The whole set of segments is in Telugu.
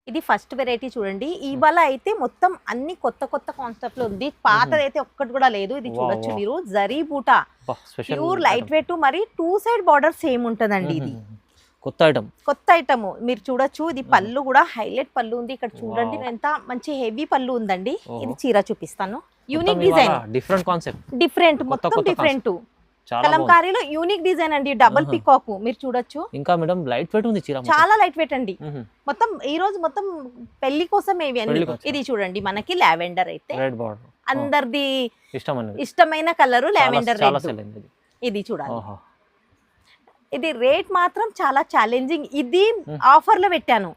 ఇది ఫస్ట్ వెరైటీ చూడండి. ఇవాళ అయితే మొత్తం అన్ని కొత్త కొత్త కాన్సెప్ట్ లో ఉంది. పాతదైతే ఒక్కటి కూడా లేదు. ఇది చూడొచ్చు మీరు, జరీ బూటా, ప్యూర్ లైట్ వెయిట్, మరి 2 సైడ్ బార్డర్ సేమ్ ఉంటదండి. ఇది కొత్త ఐటమ్ మీరు చూడొచ్చు. ఇది పళ్ళు కూడా హైలైట్ పళ్ళు ఉంది. ఇక్కడ చూడండి ఎంత మంచి హెవీ పళ్ళు ఉందండి. ఇది చీర చూపిస్తాను. Unique design, different concept, different మొత్తం డిఫరెంట్ కలంకారీలో యూనిక్ డిజైన్ అండి. డబుల్ పికాక్ మీరు చూడొచ్చు. ఇంకా మేడం లైట్ వెయిట్ ఉంది చీర, చాలా లైట్ వెయిట్ అండి. మొత్తం ఈ రోజు మొత్తం పెళ్లి కోసం ఇవి అన్ని. ఇది చూడండి మనకి లావెండర్ అయితే అందరిది ఇష్టమైన కలర్ లావెండర్ రెడ్. ఇది చూడాలి. ఇది రేట్ మాత్రం చాలా ఛాలెంజింగ్. ఇది ఆఫర్ లో పెట్టాను.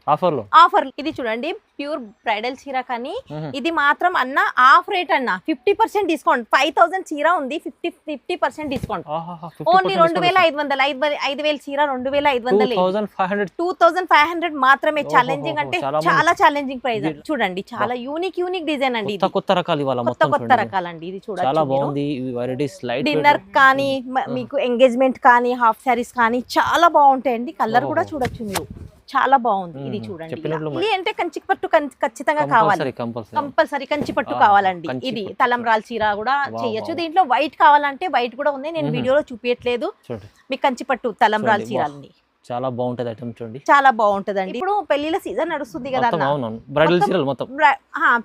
ఆఫర్ ఇది చూడండి, ప్యూర్ బ్రైడల్ చీర. కానీ ఇది మాత్రం అన్న ఆఫ్ రేట్ అన్న 50% డిస్కౌంట్. 5000 చీర ఉంది, 50% డిస్కౌంట్. ఓన్లీ 2500. 5000 చీర 2500, 2500 మాత్రమే. ఛాలెంజింగ్ అంటే చాలా ఛాలెంజింగ్ ప్రైస్. చూడండి చాలా యూనిక్ డిజైన్ అండి. కొత్త రకాలండి. ఇది చూడండి, డిన్నర్ కానీ మీకు ఎంగేజ్మెంట్ కానీ హాఫ్ సారీస్ కానీ చాలా బాగుంటాయండి. కలర్ కూడా చూడొచ్చు మీరు, చాలా బాగుంది. ఇది చూడండి, ఇది అంటే కంచిపట్టు ఖచ్చితంగా కావాలి, కంపల్సరీ కంచిపట్టు కావాలండి. ఇది తలంబ్రాల చీర కూడా చేయొచ్చు. దీంట్లో వైట్ కావాలంటే వైట్ కూడా ఉంది, నేను వీడియోలో చూపించట్లేదు. మీకు కంచిపట్టు తలంబ్రాల చీరల్ని చాలా బాగుంటది ఐటమ్ చూడండి, చాలా బాగుంటదండి. ఇప్పుడు పెళ్లిల సీజన్ నడుస్తుంది కదా, బ్రైడల్ చీరలు మొత్తం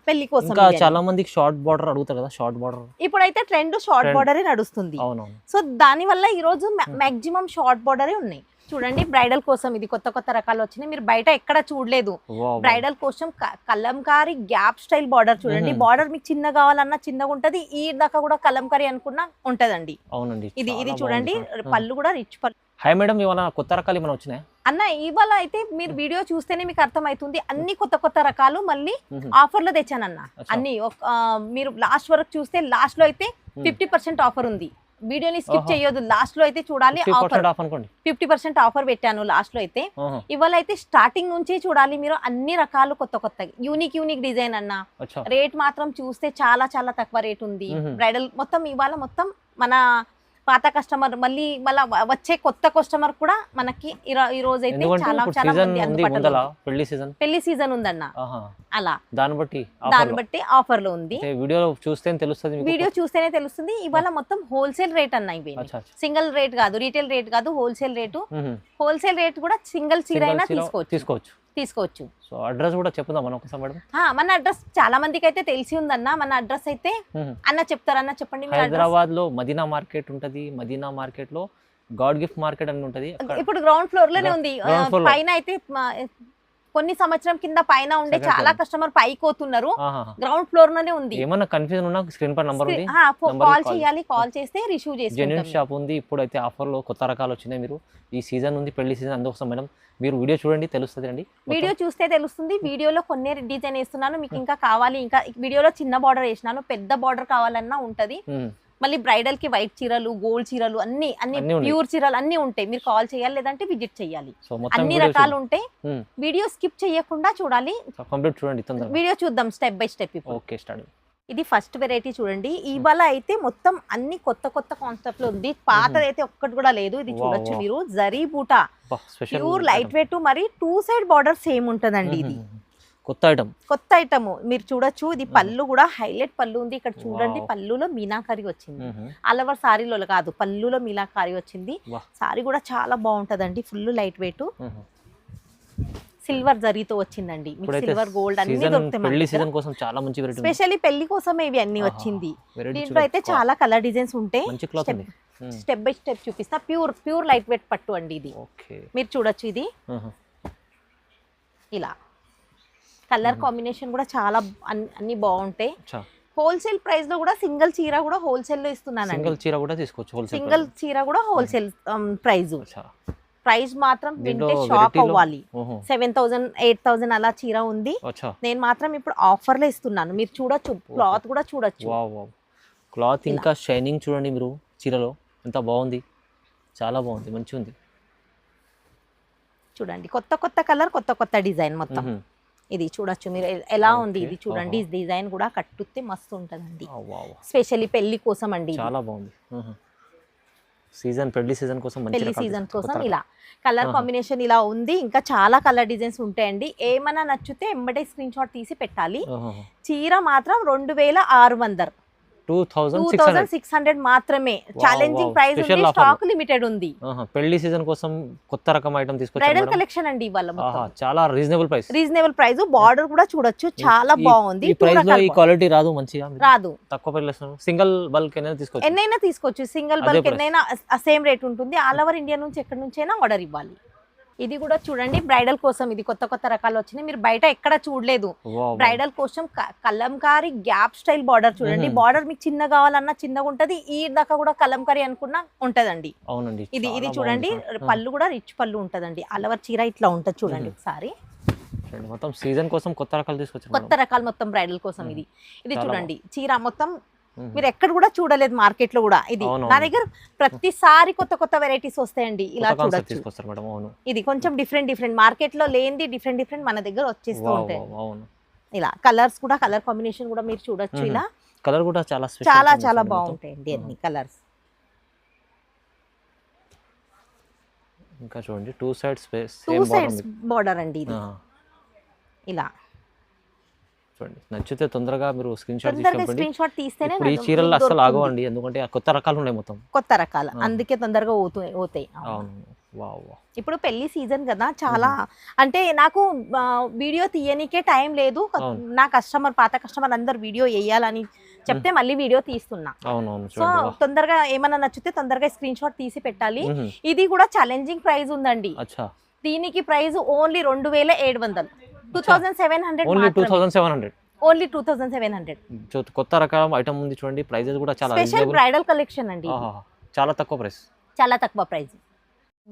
పెళ్లి కోసం చాలా మందికి షార్ట్ బార్డర్ అడుగుతారు కదా. షార్ట్ బార్డర్ ఇప్పుడైతే ట్రెండ్ షార్ట్ బార్డరే నడుస్తుంది. సో దాని వల్ల ఈ రోజు మాక్సిమం షార్ట్ బార్డరే ఉన్నాయి. చూడండి, బ్రైడల్ కోసం ఇది కొత్త రకాలు వచ్చినాయి. మీరు బయట ఎక్కడ చూడలేదు. బ్రైడల్ కోసం కలంకారీ గ్యాప్ స్టైల్ బార్డర్ చూడండి. బార్డర్ మీకు చిన్న కావాలన్నా చిన్నగా ఉంటది, ఈ దాకా కూడా కలంకారీ అనుకున్నా ఉంటదండి. ఇది చూడండి, పళ్ళు కూడా రిచ్ పళ్ళు. హాయ్ మేడం, ఇవాళ కొత్త రకాలు ఏమైనా వచ్చినాయి అన్న? ఇవాళ అయితే మీరు వీడియో చూస్తేనే మీకు అర్థమవుతుంది. అన్ని కొత్త రకాలు మళ్ళీ ఆఫర్ లో తెచ్చానన్న. అన్ని మీరు లాస్ట్ వరకు చూస్తే లాస్ట్ లో అయితే 50% ఆఫర్ ఉంది. వీడియోని స్కిప్ చేయొద్దు, లాస్ట్ లో అయితే చూడాలి. 50% ఆఫర్ పెట్టాను లాస్ట్ లో అయితే. ఇవాళ అయితే స్టార్టింగ్ నుంచి చూడాలి మీరు. అన్ని రకాలు కొత్త యూనిక్ డిజైన్ అన్న. రేట్ మాత్రం చూస్తే చాలా తక్కువ రేట్ ఉంది. బ్రైడల్ మొత్తం ఇవాళ మొత్తం మన పాత కస్టమర్ మళ్ళీ వచ్చే కొత్త కస్టమర్ కూడా మనకి ఈ రోజు అయితే చాలా పెళ్లి సీజన్ ఉందన్న. అలా దాన్ని బట్టి ఆఫర్ లో ఉంది. వీడియో చూస్తేనే తెలుస్తుంది. ఇవాళ మొత్తం హోల్సేల్ రేట్ అన్న. ఇవి సింగిల్ రేట్ కాదు, రీటైల్ రేట్ కాదు, హోల్సేల్ రేటు. హోల్సేల్ రేట్ కూడా సింగిల్ చీర అయినా తీసుకోవచ్చు. సో అడ్రస్ కూడా చెప్దాం మనం ఒకసారి మేడం. మన అడ్రస్ చాలా మందికి అయితే తెలిసి ఉందన్న. మన అడ్రస్ అయితే అన్న చెప్తారన్న, చెప్పండి. హైదరాబాద్ లో మదీనా మార్కెట్ ఉంటది. మదీనా మార్కెట్ లో గాడ్ గిఫ్ట్ మార్కెట్ అని ఉంటది. ఇప్పుడు గ్రౌండ్ ఫ్లోర్ లోనే ఉంది. పైన అయితే కొన్ని సంవత్సరం కింద పైన ఉండే చాలా కస్టమర్ పైకి పోతున్నారు. గ్రౌండ్ ఫ్లోర్ లోనే ఉంది. ఏమన్నా కన్ఫ్యూజన్ ఉన్నా స్క్రీన్ పై నంబర్ ఉంది, కాల్ చేయాలి. కాల్ చేస్తే రిసీవ్ చేసుకుంటాం. జెన్యూన్ షాప్ ఉంది. ఇప్పుడైతే ఆఫర్ లో కొత్త రకాలు వచ్చినాయి. మీరు ఈ సీజన్ ఉంది, పెళ్లి సీజన్, అందుకోసం మేడం మీరు వీడియో చూడండి, తెలుస్తుంది అండి. వీడియో చూస్తే తెలుస్తుంది. వీడియోలో కొన్ని డిజైన్ వేస్తున్నాను, మీకు ఇంకా కావాలి. ఇంకా వీడియోలో చిన్న బార్డర్ వేసినాను, పెద్ద బార్డర్ కావాలన్నా ఉంటది. మళ్ళీ బ్రైడల్ కి వైట్ చీరలు, గోల్డ్ చీరలు, అన్ని ప్యూర్ చీరలు అన్ని ఉంటాయి. మీరు కాల్ చేయాలి, లేదంటే విజిట్ చేయాలి. అన్ని రకాలు ఉంటాయి. వీడియో స్కిప్ చేయకుండా చూడాలి. వీడియో చూద్దాం స్టెప్ బై స్టెప్. ఇది ఫస్ట్ వెరైటీ చూడండి. ఇవాళ అయితే మొత్తం అన్ని కొత్త కాన్సెప్ట్ లో ఉంది. పాతదైతే ఒక్కటి కూడా లేదు. ఇది చూడొచ్చు మీరు, జరీ బూటా, ప్యూర్ లైట్ వెయిట్, మరి 2 సైడ్ బార్డర్ సేమ్ ఉంటదండి. ఇది కొత్త ఐటమ్ మీరు చూడొచ్చు. ఇది పళ్ళు కూడా హైలైట్ పళ్ళు ఉంది. ఇక్కడ చూడండి, పళ్ళులో మీనాకారి వచ్చింది. అలవర్ సారీలో కాదు, పళ్ళులో మీనాకారి వచ్చింది. సారీ కూడా చాలా బాగుంటదండి. ఫుల్ లైట్ వెయిట్, సిల్వర్ జరీతో వచ్చిందండి. సిల్వర్ గోల్డ్ అన్ని దొరుకుతాయి. స్పెషల్లీ పెళ్లి కోసమే ఇవి అన్ని వచ్చింది. దీంట్లో అయితే చాలా కలర్ డిజైన్స్ ఉంటాయి. స్టెప్ బై స్టెప్ చూపిస్తా. ప్యూర్ లైట్ వెయిట్ పట్టు అండి. ఇది మీరు చూడొచ్చు. ఇది ఇలా కలర్ కాంబినేషన్ కూడా చాలా అన్ని బాగుంటాయి. హోల్సేల్ ప్రైస్ లో కూడా సింగిల్ చీర కూడా హోల్సేల్ లో ఇస్తున్నాను. సింగిల్ చీర కూడా హోల్సేల్ ప్రైస్ మాత్రం వింటే షాక్ అవ్వాలి. 7000 8000 అలా చీర ఉంది. నేను మాత్రం ఇప్పుడు ఆఫర్ లో ఇస్తున్నాను. మీరు చూడొచ్చు, క్లాత్ కూడా చూడొచ్చు. క్లాత్ ఇంకా షైనింగ్ చూడండి మీరు. చీరలో ఎంత బాగుంది, చాలా బాగుంది, మంచిగా ఉంది. చూడండి, కొత్త కలర్, కొత్త డిజైన్ మొత్తం. ఇది చూడొచ్చు మీరు ఎలా ఉంది. ఇది చూడండి, డిజైన్ కూడా కట్టుతే మస్తు ఉంటదండి. స్పెషల్లీ పెళ్లి కోసం అండి. చాలా బాగుంది. సీజన్ పెళ్లి సీజన్ కోసం మంచి పెళ్లి రకాలు సీజన్ తీసుకొచ్చారు. కోసం కొత్త ఇలా కలర్ ఆహా. కాంబినేషన్ ఇలా ఉంది. ఇంకా చాలా కలర్ డిజైన్స్ ఉంటాయండి. ఏమైనా నచ్చితే ఎంబటే స్క్రీన్ షాట్ తీసి పెట్టాలి. ఆహా. చీర మాత్రం 2600, 2600 2600 మాత్రమే. Challenging wow. ప్రైస్ Special ఉంది, offer. స్టాక్ లిమిటెడ్ ఉంది. ఆహా. పెళ్లి సీజన్ కోసం కొత్త రకం ఐటమ్ తీసుకొచ్చారు బ్రైడల్ మేడం. కలెక్షన్ అండి ఇవాళ ఆహా, మొత్తం. చాలా reasonable price. Reasonable price, border కూడా చూడొచ్చు, చాలా బాగుంది. ఈ Two ప్రైస్ లో రకాల ఈ క్వాలిటీ రాదు మంచిగా మీరు రాదు. తక్కువ ప్రైస్ లో సింగిల్ బల్క్ అనేది తీసుకోవచ్చు. ఎన్నైనా తీసుకోవచ్చు, సింగిల్ అదే బల్క్ price. ఎన్నైనా సేమ్ రేట్ ఉంటుంది. ఆల్ ఓవర్ ఇండియా నుంచి ఎక్కడి నుంచైనా ఆర్డర్ ఇవ్వాలి. ఇది కూడా చూడండి బ్రైడల్ కోసం, ఇది కొత్త కొత్త రకాలు వచ్చినాయి, మీరు బయట ఎక్కడ చూడలేదు. వావ్. బ్రైడల్ కోసం కలంకారీ గ్యాప్ స్టైల్ బార్డర్ చూడండి. బార్డర్ మీకు చిన్న కావాలన్నా చిన్నగా ఉంటది, ఈ దాకా కూడా కలంకారీ అనుకున్నా ఉంటదండి. అవునండి. ఇది చాలా చూడండి, బాగుంది. పళ్ళు కూడా రిచ్ పళ్ళు ఉంటదండి. అలవర్ చీర ఇట్లా ఉంటది చూడండి ఒకసారి. చూడండి, మొత్తం సీజన్ కోసం కొత్త రకాలు తీసుకొచ్చారు కొత్త రకాలు మొత్తం బ్రైడల్ కోసం. ఇది చాలా చూడండి చీర మొత్తం మీరు ఎక్కడ కూడా చూడలేదు మార్కెట్ లో కూడా. ఇది అవునవును. నా దగ్గర ప్రతిసారి కొత్త కొత్త వెరైటీస్ వస్తాయండి. ఇలా కాన్సెప్ట్ చూడొచ్చు. తీసుకొస్తారు మేడం. అవును. ఇది కొంచెం డిఫరెంట్ మార్కెట్ లో లేనిది డిఫరెంట్ మన దగ్గర వచ్చేస్తూ వావ్, ఉంటాయి. వావ్, అవును. ఇలా కలర్స్ కూడా, కలర్ కాంబినేషన్ కూడా మీరు చూడొచ్చు. ఇలా కలర్ కూడా చాలా స్పెషల్ చాలా ఉంది చాలా చూడండి మొత్తం. బాగుంటాయండి అన్ని కలర్స్. ఇంకా చూడండి టూ సైడ్స్ 2 సైడ్స్ బార్డర్ అండి ఇది. ఇలా చూడండి, నచ్చితే తొందరగా మీరు స్క్రీన్ షాట్ తొందరగా తీసుకోండి. స్క్రీన్ షాట్ తీస్తేనే ఇప్పుడు ఈ నాకు చీరలు అసలు దొరుకుతుంది. ఆగవండి, ఎందుకంటే ఆ కొత్త రకాలు ఉన్నాయి మొత్తం. కొత్త రకాలు, అందుకే తొందరగా అవుతాయి. అవును. Wow, wow. ఇప్పుడు పెళ్లి సీజన్ కదా, చాలా అంటే నాకు వీడియో తీయనికే టైం లేదు. అవును. నా కస్టమర్, పాత కస్టమర్ అందరు వీడియో వేయాలని చెప్తే మళ్ళీ వీడియో తీస్తున్నా. అవునవును. సో చూడండి, వావ్. తొందరగా ఏమైనా నచ్చితే తొందరగా స్క్రీన్ షాట్ తీసి పెట్టాలి. మ్మ్. ఇది కూడా ఛాలెంజింగ్ ప్రైస్ ఉందండి. అచ్చా, దీనికి ప్రైస్ ఓన్లీ 2700, 2700 ఓన్లీ 2700. ఓన్లీ 2700. కొత్త రకం ఐటమ్ ఉంది చూడండి, ప్రైజెస్ కూడా చాలా స్పెషల్ రీజనబుల్. బ్రైడల్ కలెక్షన్ అండి ఇది. ఆహా, చాలా తక్కువ ప్రైస్. చాలా తక్కువ ప్రైస్.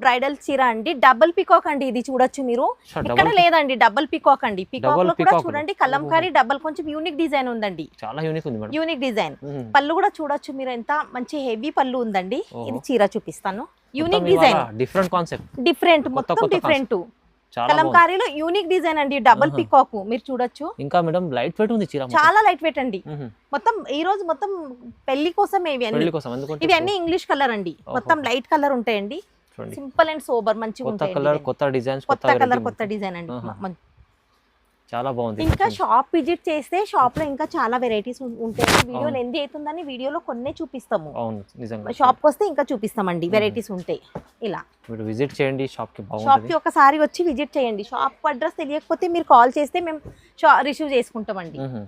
బ్రైడల్ చీర అండి, డబుల్ పికాక్ అండి. ఇది చూడొచ్చు మీరు. ఇక్కడ లేదండి డబుల్ పికాక్ అండి. పికాక్ లో కూడా చూడండి కలంకారీ డబుల్, కొంచెం యూనిక్ డిజైన్ ఉందండి. చాలా యూనిక్ ఉంది మేడం. Unique design. మ్మ్. పళ్ళు కూడా చూడొచ్చు మీరు, ఎంత మంచి హెవీ పళ్ళు ఉందండి. ఓహో. ఇది చీర చూపిస్తాను. యూనిక్ మొత్తం ఇవాళ డిజైన్, డిఫరెంట్ కాన్సెప్ట్. డిఫరెంట్, కొత్త మొత్తం కొత్త డిఫరెంట్. చాలా బాగుంది. కలంకారీలో యూనిక్ డిజైన్ అండి, డబుల్ ఆహా. పికాక్ మీరు చూడొచ్చు. ఇంకా మేడం లైట్ వెయిట్ ఉంది చీర మొత్తం. చాలా లైట్ వెయిట్ అండి. మ్మ్. మొత్తం ఈ రోజు మొత్తం పెళ్లి కోసం ఇవి అన్ని. పెళ్లి కోసం, ఎందుకంటే ఇవి అన్ని ఇంగ్లీష్ కలర్ అండి. మొత్తం లైట్ కలర్ ఉంటాయండి. చూడండి, సింపుల్ అండ్ సోబర్ మంచిగా కొత్త ఉంటాయి. కలర్, కొత్త డిజైన్స్, కొత్త కలర్, variety కొత్త డిజైన్ అండి. ఆహా. చాలా బాగుంది. ఇంకా షాప్ విజిట్ చేస్తే షాప్ లో ఇంకా చాలా వెరైటీస్ ఉంటాయి. వీడియో లెంది అవుతుందని వీడియోలో కొన్నే చూపిస్తాము. అవును, నిజంగా. షాప్ కి వస్తే ఇంకా చూపిస్తామండి, వెరైటీస్ ఉంటాయి. ఇలా మీరు విజిట్ చేయండి షాప్ కి, షాప్ బాగుంటుంది. కి ఒకసారి వచ్చి విజిట్ చేయండి. షాప్ అడ్రస్ తెలియకపోతే మీరు కాల్ చేస్తే మేము రిసీవ్ చేసుకుంటామండి. మ్మ్.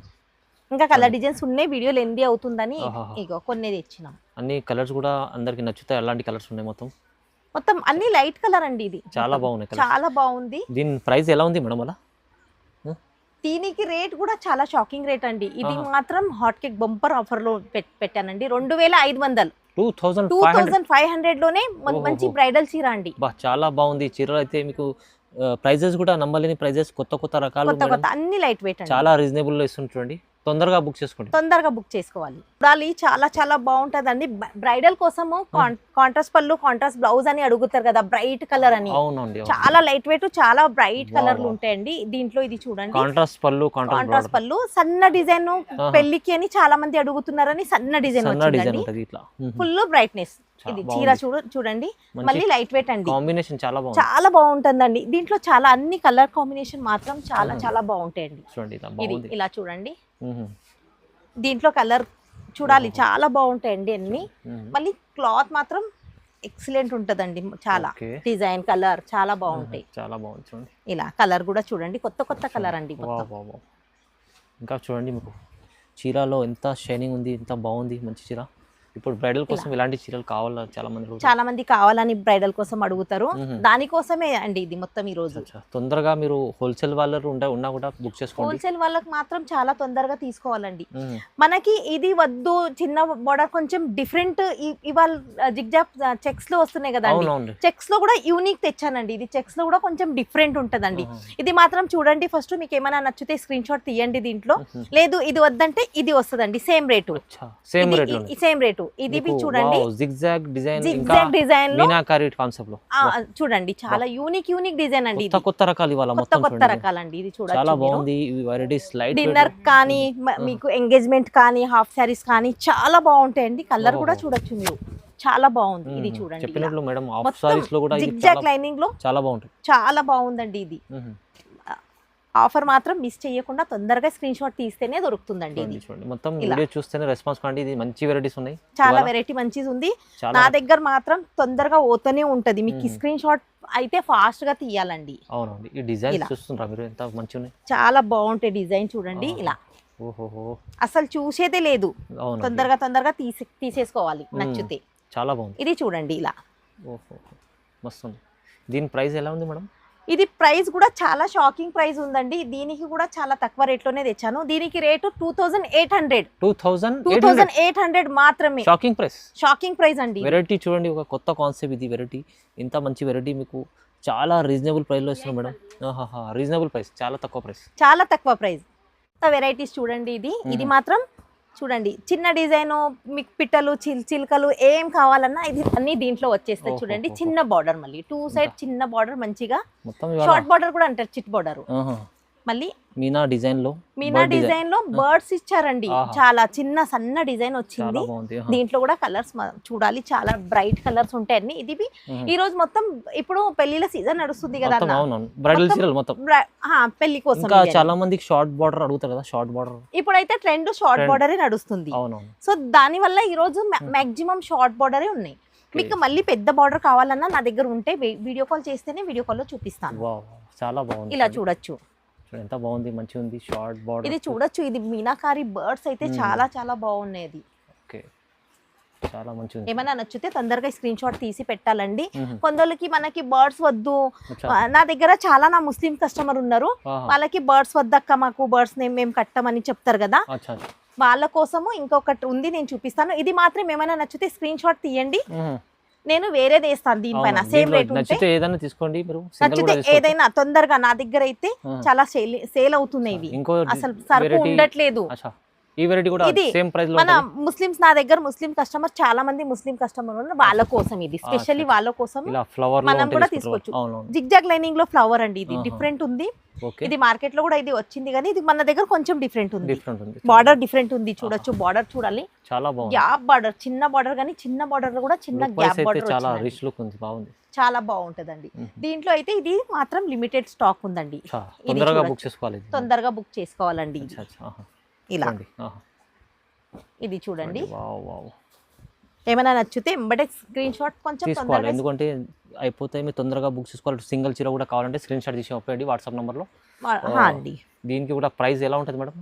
ఇంకా కలర్ డిజైన్స్ ఉన్నాయి, వీడియో లెంది అవుతుందని ఆహాహా. ఇగో కొన్ని తెచ్చినాం. అన్ని కలర్స్ కూడా అందరికి నచ్చుతాయి. అలాంటి కలర్స్ ఉన్నాయి మొత్తం. మొత్తం అన్ని లైట్ కలర్ అండి. ఇది చాలా బాగున్నాయి colours. చాలా బాగుంది. దీని ప్రైస్ ఎలా ఉంది మేడం అలా? దీనికి రేట్ కూడా చాలా షాకింగ్ రేట్ అండి. ఇది ఆహా. మాత్రం హాట్ కేక్ బంపర్ ఆఫర్ లో పెట్టానండి. 2500, 2500. 2500 లోనే మంచి ఓహోహో. బ్రైడల్ చీర అండి. బా, చాలా బాగుంది. చీరలు అయితే మీకు ప్రైజెస్ కూడా నమ్మలేని ప్రైజెస్, కొత్త కొత్త రకాలు కొత్త మేడం. కొత్త అన్ని లైట్ వెయిట్ అండి. చాలా రీజనబుల్ లో ఇస్తుంది చూడండి. తొందరగా బుక్ చేసుకోండి. తొందరగా బుక్ చేసుకోవాలి. చూడాలి, చాలా చాలా బాగుంటదండి. బ్రైడల్ కోసము కాంట్రాస్ట్ పళ్ళు, కాంట్రాస్ట్ బ్లౌజ్ అని అడుగుతారు కదా, బ్రైట్ కలర్ అని. అవునండి. చాలా లైట్ వెయిట్, చాలా బ్రైట్ వావ్, కలర్లు వావ్. ఉంటాయండి. దీంట్లో ఇది చూడండి, కాంట్రాస్ట్ పళ్ళు, కాంట్రాస్ట్ కాంట్రాస్ట్ పళ్ళు, సన్న డిజైన్. ఆహా. పెళ్లికి అని చాలా మంది అడుగుతున్నారని సన్న డిజైన్ సన్న డిజైన్ వచ్చిందండి. ఉంటది ఇట్లా. Full brightness. చాలా ఇది బాగుంది. చీర చూడండి, మళ్ళీ లైట్ వెయిట్ అండి. కాంబినేషన్ చాలా బాగుంది. చాలా బాగుంటుందండి. దీంట్లో చాలా అన్ని కలర్ కాంబినేషన్ మాత్రం చాలా చాలా బాగుంటాయండి. చూడండి, ఇలా ఇది బాగుంది. ఇలా చూడండి, మ్మ్. దీంట్లో కలర్ చూడాలి, చాలా బాగుంటాయండి అన్ని. మ్మ్. మళ్ళీ క్లాత్ మాత్రం ఎక్సలెంట్ ఉంటదండి. చాలా ఓకే. డిజైన్, కలర్ చాలా బాగుంటాయి. చాలా బాగుంది చూడండి. ఇలా కలర్ కూడా చూడండి, కొత్త కొత్త కలర్ అండి మొత్తం. Wow, wow, wow. ఇంకా చూడండి, మీకు చీరలో ఎంత షైనింగ్ ఉంది, ఎంత బాగుంది, మంచి చీర. ఇప్పుడు బ్రైడల్ కోసం ఇలాంటి చీరలు కావాలా చాలా మంది అడుగుతారు. చాలా మంది కావాలని బ్రైడల్ కోసం అడుగుతారు. మ్మ్. దానికోసమే అండి ఇది మొత్తం ఈ రోజు. అచ్చా, తొందరగా మీరు హోల్సేల్ వాళ్ళు ఉన్నా కూడా బుక్ చేసుకోండి. హోల్సేల్ వాళ్ళకి మాత్రం చాలా తొందరగా తీసుకోవాలండి. మ్మ్. మనకి ఇది వద్దు, చిన్న బోర్డర్ కొంచెం డిఫరెంట్. ఇవాళ జిగ్జాగ్ చెక్స్ లో వస్తున్నాయి కదండి, అవునండి. చెక్స్ లో కూడా యూనిక్ తెచ్చానండి. ఇది చెక్స్ లో కూడా కొంచెం డిఫరెంట్ ఉంటదండి. ఆహా. ఇది మాత్రం చూడండి, ఫస్ట్ మీకు ఏమైనా నచ్చితే స్క్రీన్ షాట్ తీయండి. దీంట్లో మ్మ్. లేదు ఇది వద్దంటే ఇది వస్తుందండి, సేమ్ రేటు. అచ్చా, సేమ్ రేట్ లో సేమ్ రేటు. ఇది మీకు చూడండి, జిగ్జాగ్ డిజైన్, ఇంకా జిగ్జాగ్ డిజైన్ లో మీనాకారి కాన్సెప్ట్ లో చూడండి, చాలా యూనిక్ డిజైన్ అండి. కొత్త కొత్త రకాలు ఇవాళ కొత్త మొత్తం కొత్త చూడండి. రకాలండి. ఇది చాలా చూడండి, బాగుంది. ఇవి వెరైటీస్ లైట్ డిన్నర్ కానీ మీకు ఎంగేజ్మెంట్ కానీ హాఫ్ శారీస్ కానీ చాలా బాగుంటాయండి. కలర్ కూడా ఓహో. చూడొచ్చు మీరు. చాలా బాగుంది. ఇది చూడండి చెప్పినట్లు మేడం ఆఫ్ సారీస్ లో కూడా ఇది జిగ్జాగ్ లైనింగ్ లో చాలా బాగుంటుంది. చాలా బాగుందండి ఇది. ఆఫర్ మాత్రం మిస్ చేయకుండా తొందరగా స్క్రీన్ షాట్ తీస్తేనే దొరుకుతుందండి ఇది. చూడండి మొత్తం వీడియో చూస్తేనే రెస్పాన్స్ కాండి. ఇది మంచి వెరైటీస్ ఉన్నాయి, చాలా వెరైటీ మంచిది ఉంది. నా దగ్గర మాత్రం తొందరగా ఓతనే ఉంటది. మీకు స్క్రీన్ షాట్ అయితే ఫాస్ట్ గా తీయాలండి. అవునండి. ఈ డిజైన్ చూస్తుంటారా మీరు ఎంత మంచిగా ఉన్నాయి, చాలా బాగుంటాయి డిజైన్ చూడండి ఇలా. ఓహోహో అసలు చూసేదే లేదు, తొందరగా తీసేసుకోవాలి నచ్చితే. చాలా బాగుంది. ఇది చూడండి ఇలా. ఓహో మస్తు ఉంది. దీని ప్రైస్ ఎలా ఉంది మేడం? ఇది ప్రైస్ కూడా చాలా షాకింగ్ ప్రైస్ ఉందండి. దీనికి కూడా చాలా తక్కువ రేట్లోనే తెచ్చాను. దీనికి రేటు 2800 మాత్రమే. షాకింగ్ ప్రైస్ అండి. వెరైటీ చూడండి, ఒక కొత్త కాన్సెప్ట్ ఇది. వెరైటీ ఇంత మంచి వెరైటీ మీకు చాలా రీజనబుల్ ప్రైస్ లో ఇస్తున్నాం మేడం. రీజనబుల్ ప్రైస్, చాలా తక్కువ ప్రైస్. వెరైటీస్ చూడండి. ఇది మాత్రం చూడండి, చిన్న డిజైన్ మీకు పిట్టలు చిలుకలు ఏం కావాలన్నా ఇది అన్ని దీంట్లో వచ్చేస్తాయి. చూడండి చిన్న బార్డర్, మళ్ళీ 2 సైడ్ చిన్న బార్డర్, మంచిగా షార్ట్ బార్డర్ కూడా అంటారు, చిట్ బార్డర్. మళ్ళీ మీనా డిజైన్ లో బర్డ్స్ ఇచ్చారండి. చాలా చిన్న సన్న డిజైన్ వచ్చింది. దీంట్లో కూడా కలర్స్ చూడాలి, చాలా బ్రైట్ కలర్స్ ఉంటాయి అన్ని. ఇది ఈ రోజు మొత్తం ఇప్పుడు పెళ్లిల సీజన్ నడుస్తుంది కదా, పెళ్లి కోసం చాలా మందికి షార్ట్ బార్డర్ అడుగుతారు కదా. షార్ట్ బార్డర్ ఇప్పుడైతే ట్రెండ్ షార్ట్ బార్డరే నడుస్తుంది. సో దాని వల్ల ఈ రోజు మాక్సిమం షార్ట్ బార్డరే ఉన్నాయి. మీకు మళ్ళీ పెద్ద బార్డర్ కావాలన్నా నా దగ్గర ఉంటే వీడియో కాల్ చేస్తేనే వీడియో కాల్ లో చూపిస్తాను. చాలా బాగుంది. ఇలా చూడొచ్చు, ఎంత బాగుంది, మంచిగా ఉంది. షార్ట్ బార్డర్ ఇది చూడొచ్చు. ఇది మీనాకారి బర్డ్స్ అయితే చాలా బాగున్నాయి. ఓకే, చాలా మంచిగా. ఏమైనా నచ్చితే తొందరగా స్క్రీన్ షాట్ తీసి పెట్టాలండి. కొందరికి మనకి బర్డ్స్ వద్దు, నా దగ్గర చాలా నా ముస్లిం కస్టమర్ ఉన్నారు, వాళ్ళకి బర్డ్స్ వద్దక్క, మాకు బర్డ్స్ మేము కట్టమని చెప్తారు కదా, వాళ్ళ కోసము ఇంకొకటి ఉంది, నేను చూపిస్తాను. ఇది మాత్రం ఏమైనా నచ్చితే స్క్రీన్ షాట్ తీయండి, నేను వేరేది వేస్తాను దీనిపైన. సేమ్ రేట్ నచ్చితే ఏదైనా తీసుకోండి మీరు. నచ్చితే ఏదైనా తొందరగా, నా దగ్గర అయితే చాలా సేల్ అవుతున్నాయి ఇవి, అసలు సరుకు ఉండట్లేదు. ఈ వెరైటీ కూడా సేమ్ ప్రైస్ లో మన ముస్లిమ్స్, నా దగ్గర ముస్లిం కస్టమర్ చాలా మంది ముస్లిం కస్టమర్ ఉన్నారు, వాళ్ళ కోసం ఇది స్పెషల్లీ వాళ్ళ కోసం మనం కూడా తీసుకోవచ్చు. జిగ్జాగ్ లైనింగ్ లో ఫ్లవర్ అండి, ఇది డిఫరెంట్ ఉంది. ఇది మార్కెట్ లో కూడా ఇది వచ్చింది, కానీ ఇది మన దగ్గర కొంచెం డిఫరెంట్ ఉంది. బార్డర్ డిఫరెంట్ ఉంది, చూడొచ్చు. బార్డర్ చూడాలి, చాలా బాగుంది. గ్యాప్ బార్డర్, చిన్న బార్డర్, కానీ చిన్న బార్డర్ లో కూడా చిన్న గ్యాప్ బార్డర్, చాలా రిచ్ లుక్ ఉంది, బాగుంది, చాలా బాగుంటదండి. దీంట్లో అయితే ఇది మాత్రం లిమిటెడ్ స్టాక్ ఉందండి, తొందరగా బుక్ చేసుకోవాలండి. ఇలా ఇది చూడండి. ఏమైనా నచ్చితే ఎంబడే స్క్రీన్ షాట్ కొంచెం తీసుకోవాలి, ఎందుకంటే అయిపోతాయి. మీరు తొందరగా బుక్ చేసుకోవాలి. సింగిల్ చీర కూడా కావాలంటే స్క్రీన్ షాట్ తీసి పంపండి వాట్సాప్ నంబర్ లో. అండి దీనికి కూడా ప్రైస్ ఎలా ఉంటుంది మేడం?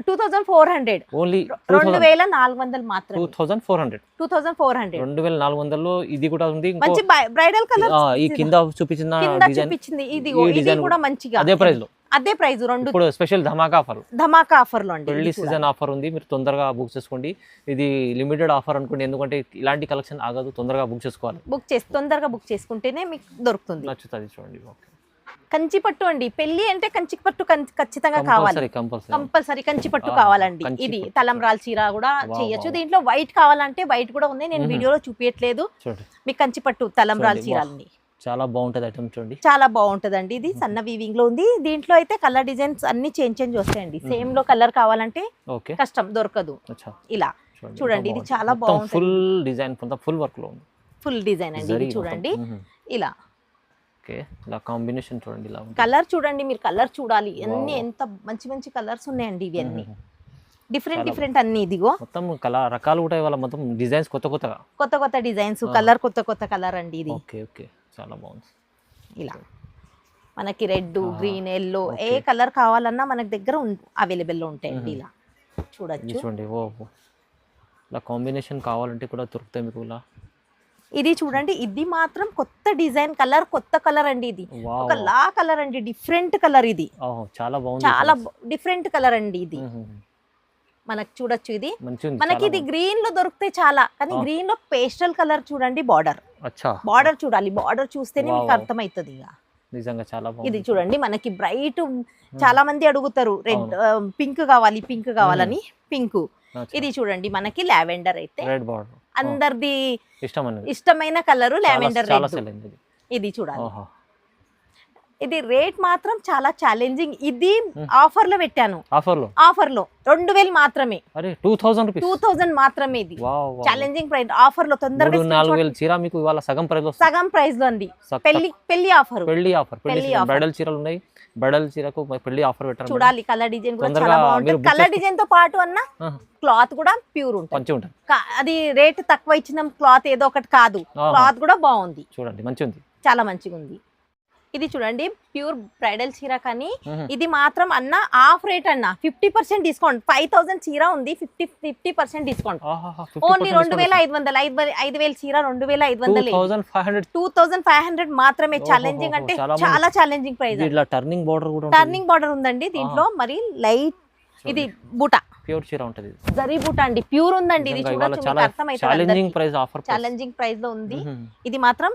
2400 ఓన్లీ. 2400 మాత్రమే. 2400 2400 లో ఇది కూడా ఉంది. మంచి బ్రైడల్ కలర్ ఈ కింద చూపించిన డిజైన్ ఇది కూడా మంచిగా అదే ప్రైస్. రెండు ఇప్పుడు స్పెషల్ ధమాకా ఆఫర్ లో అండి, పెళ్లి సీజన్ ఆఫర్ ఉంది, మీరు తొందరగా బుక్ చేసుకోండి. ఇది లిమిటెడ్ ఆఫర్ అనుకోండి, ఎందుకంటే ఇలాంటి కలెక్షన్ ఆగదు, తొందరగా బుక్ చేసుకోవాలి. తొందరగా బుక్ చేసుకుంటేనే మీకు దొరుకుతుంది. నచ్చుతుంది చూడండి. కంచిపట్టు అండి, పెళ్లి అంటే కంచిపట్టు ఖచ్చితంగా కావాలి, కంపల్సరీ కంచిపట్టు కావాలండి. ఇది తలంబ్రాల చీర కూడా చేయొచ్చు. దీంట్లో వైట్ కావాలంటే వైట్ కూడా ఉంది, నేను వీడియోలో చూపించట్లేదు. మీకు కంచిపట్టు తలంబ్రాల చీరల్ని చాలా బాగుంటది ఐటమ్ చూడండి, చాలా బాగుంటదండి. ఇది సన్న వీవింగ్ లో ఉంది. దీంట్లో అయితే కలర్ డిజైన్స్ అన్ని చేంజ్ వస్తాయండి. సేమ్ లో కలర్ కావాలంటే కష్టం, దొరకదు. ఇలా చూడండి, ఇది చాలా బాగుంది. ఫుల్ డిజైన్, ఫుల్ వర్క్ లో ఉంది, ఫుల్ డిజైన్ అండి. ఇది చూడండి ఇలా. ఇలా కాంబినేషన్ చూడండి, ఇలా కలర్ చూడండి, మీరు కలర్ చూడాలి, అన్ని ఎంత మంచి కలర్స్ ఉన్నాయండి. ఇవి అన్ని డిఫరెంట్ అన్ని. ఇదిగో మొత్తం రకాలు కూడా ఇవాళ మొత్తం డిజైన్స్ కొత్త డిజైన్స్, కలర్ కొత్త కలర్ అండి. ఇది చాలా బాగుంది. ఇలా మనకి రెడ్, గ్రీన్, ఎల్లో ఏ కలర్ కావాలన్నా మన దగ్గర అవైలబుల్ లో ఉంటాయండి. ఇలా చూడొచ్చు, చూడండి. ఇలా కాంబినేషన్ కావాలంటే కూడా దొరుకుతాయి మీకు. ఇలా ఇది చూడండి, ఇది మాత్రం కొత్త డిజైన్, కొత్త కలర్ అండి. ఇది ఒక లా కలర్ అండి, డిఫరెంట్ కలర్. ఇది చాలా బాగుంది, చాలా డిఫరెంట్ కలర్ అండి. ఇది మనకు చూడొచ్చు. ఇది మనకి ఇది గ్రీన్ లో దొరికితే చాలా, కానీ గ్రీన్ లో పేస్టల్ కలర్ చూడండి. బార్డర్ చూడాలి, బార్డర్ చూస్తేనే మీకు అర్థమవుతుంది. ఇక నిజంగా చాలా బాగుంది. ఇది చూడండి, మనకి బ్రైట్, చాలా మంది అడుగుతారు రెడ్, పింక్ కావాలని పింక్. ఇది చూడండి, మనకి లావెండర్ అయితే అందరిది ఇష్టమైన కలర్ లావెండర్. ఇది చూడాలి, ఇది రేట్ మాత్రం చాలా ఛాలెంజింగ్. ఇది ఆఫర్ లో పెట్టాను, ఆఫర్ లో 2000 మాత్రమే. అరే 2000 రూపీస్, 2000 మాత్రమే. ఇది ఛాలెంజింగ్ ప్రైస్, ఆఫర్ లో తొందరగా 4000 చీర మీకు ఇవాళ సగం ప్రైస్ లో అండి. పెళ్లి ఆఫర్, బ్రైడల్ చీరలు ఉన్నాయి. బ్రైడల్ చీరకు పెళ్లి ఆఫర్ పెట్టారు. చూడాలి కలర్ డిజైన్ కూడా చాలా బాగుంటుంది. కలర్ డిజైన్ తో పాటు అన్న క్లాత్ కూడా ప్యూర్ ఉంటుంది. అది రేట్ తక్కువ ఇచ్చిన క్లాత్ ఏదో ఒకటి కాదు, క్లాత్ కూడా బాగుంది. చూడండి మంచి ఉంది, చాలా మంచిగా ఉంది. ఇది చూడండి ప్యూర్ బ్రైడల్ చీర, కానీ ఇది మాత్రం అన్న ఆఫ్ రేట్ అన్న 50% డిస్కౌంట్. 5000 చీర ఉంది, 50% డిస్కౌంట్. ఓన్లీ 2500. 5000 చీర 2500, 2500 మాత్రమే. ఛాలెంజింగ్ అంటే చాలా ఛాలెంజింగ్ ప్రైస్. టర్నింగ్ బార్డర్ ఉందండి దీంట్లో. మరి లైట్ ఇది బూటా ప్యూర్ చీర ఉంటది, జరీ బూటా అండి, ప్యూర్ ఉందండి. ఇది చూడొచ్చు, అర్థమైతే ఛాలెంజింగ్ ప్రైస్ లో ఉంది. ఇది మాత్రం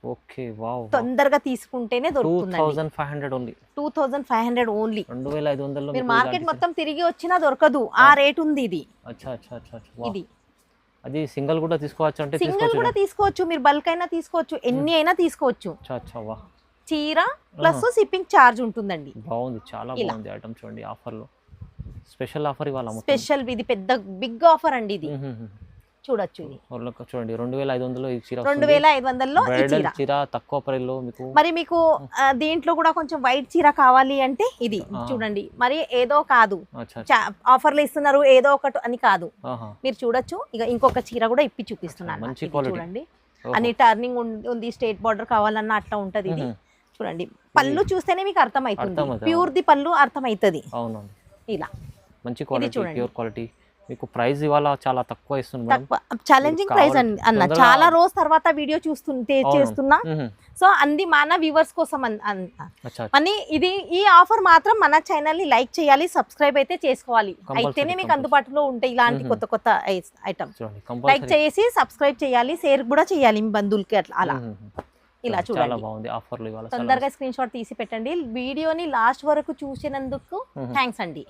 ఓకే వావ్, తొందరగా తీసుకుంటేనే దొరుకుతుంది. 2500 ఓన్లీ, 2500 ఓన్లీ. 2500 లో మీరు మార్కెట్ మొత్తం తిరిగి వచ్చినా దొరకదు, ఆ రేట్ ఉంది ఇది. ఇది అది సింగిల్ కూడా తీసుకోవచ్చు అంటే సింగిల్ కూడా తీసుకోవచ్చు, మీరు బల్క్ అయినా తీసుకోవచ్చు, ఎన్ని అయినా తీసుకోవచ్చు. చీర ప్లస్ షిప్పింగ్ ఛార్జ్ ఉంటుందండి. బాగుంది, చాలా బాగుంది ఐటమ్. చూడండి ఆఫర్ లో స్పెషల్ ఆఫర్ ఇవాళ, స్పెషల్. ఇది పెద్ద బిగ్ ఆఫర్ అండి. ఇది చూడొచ్చు, ఇది చూడండి 2500 ఈ చీర, 2500లో ఈ చీర తక్కువ ప్రైస్ లో మీకు. మరి మీకు దీంట్లో కూడా కొంచెం వైట్ చీర కావాలి అంటే ఇది చూడండి. మరి ఏదో కాదు ఆఫర్లు ఇస్తున్నారు ఏదో ఒకటి అని కాదు, మీరు చూడొచ్చు. ఇక ఇంకొక చీర కూడా ఇప్పి చూపిస్తున్నాను. చూడండి అన్ని టర్నింగ్ ఉంది, స్ట్రేట్ బార్డర్ కావాలన్నా అట్లా ఉంటది. ఇది చూడండి, పళ్ళు చూస్తేనే మీకు అర్థమవుతుంది, ప్యూర్ ది పళ్ళు అర్థమవుతుంది. ఇలా మంచి క్వాలిటీ, ప్యూర్ క్వాలిటీ. మీకు ప్రైస్ ఇవాళ చాలా తక్కువ ఇస్తుంది, ఛాలెంజింగ్ ప్రైస్ అన్న. చాలా రోజు తర్వాత వీడియో చేస్తున్నా, సో అంది మన వ్యూవర్స్ కోసం అని. ఇది ఈ ఆఫర్ మాత్రం మన ఛానల్ ని లైక్ చేయాలి, సబ్స్క్రైబ్ అయితే చేసుకోవాలి, అయితేనే మీకు అందుబాటులో ఉంటాయి ఇలాంటి కొత్త ఐటమ్స్. లైక్ చేసి సబ్స్క్రైబ్ చేయాలి, షేర్ కూడా చేయాలి మీ బంధువులకి అట్లా అలా. ఇలా చూడండి, తొందరగా స్క్రీన్ షాట్ తీసి పెట్టండి. వీడియోని లాస్ట్ వరకు చూసినందుకు థ్యాంక్స్ అండి.